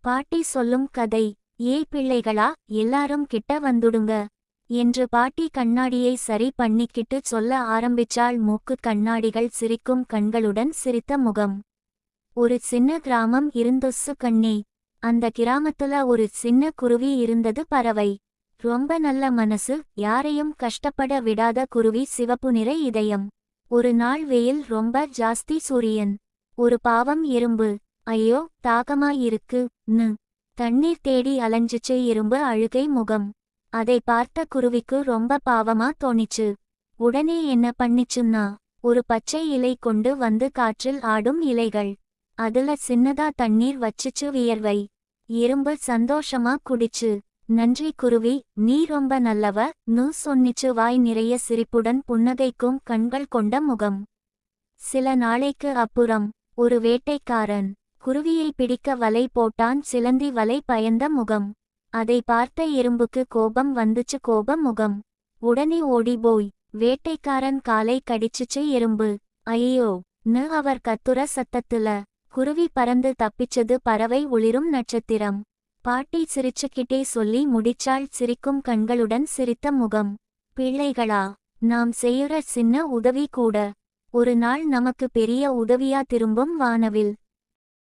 பாட்டி சொல்லும் கதை. ஏய் பிள்ளைகளா, எல்லாரும் கிட்ட வந்துடுங்க என்று பாட்டி கண்ணாடியை சரி பண்ணிக்கிட்டு சொல்ல ஆரம்பிச்சாள். மூக்கு கண்ணாடிகள் சிரிக்கும் கண்களுடன் சிரித்த முகம். ஒரு சின்ன கிராமம் இருந்தொசு கண்ணே. அந்த கிராமத்துல ஒரு சின்ன குருவி இருந்தது. பறவை. ரொம்ப நல்ல மனசு, யாரையும் கஷ்டப்பட விடாத குருவி. சிவப்பு நிற இதயம். ஒரு நாள் வெயில் ரொம்ப ஜாஸ்தி. சூரியன். ஒரு பாவம் எறும்பு. ஐயோ தாகமாயிருக்கு ன்னு தண்ணீர் தேடி அலைஞ்சிச்சு. எறும்பு அழுகை முகம். அதை பார்த்த குருவிக்கு ரொம்ப பாவமா தோணிச்சு. உடனே என்ன பண்ணிச்சுன்னா, ஒரு பச்சை இலை கொண்டு வந்து காற்றில் ஆடும் இலைகள். அதுல சின்னதா தண்ணீர் வச்சுச்சு. வியர்வை. எறும்பு சந்தோஷமா குடிச்சு. நன்றி குருவி, நீ ரொம்ப நல்லவ ன்னு சொன்னிச்சு. வாய் நிறைய சிரிப்புடன் புன்னகைக்கும் கண்கள் கொண்ட முகம். சில நாளைக்கு அப்புறம் ஒரு வேட்டைக்காரன் குருவியை பிடிக்க வலை போட்டான். சிலந்தி வலை பயந்த முகம். அதை பார்த்த எறும்புக்கு கோபம் வந்துச்சு. கோப முகம். உடனே ஓடிபோய் வேட்டைக்காரன் காலை கடிச்சுச்சு. எறும்பு ஐயோ ன்னு அவர் கத்துற சத்தத்துல குருவி பறந்து தப்பிச்சது. பறவை ஒளிரும் நட்சத்திரம். பாட்டி சிரிச்சுக்கிட்டே சொல்லி முடிச்சாள். சிரிக்கும் கண்களுடன் சிரித்த முகம். பிள்ளைகளா, நாம் செய்யுற சின்ன உதவி கூட ஒரு நாள் நமக்கு பெரிய உதவியா திரும்பும். வானவில்.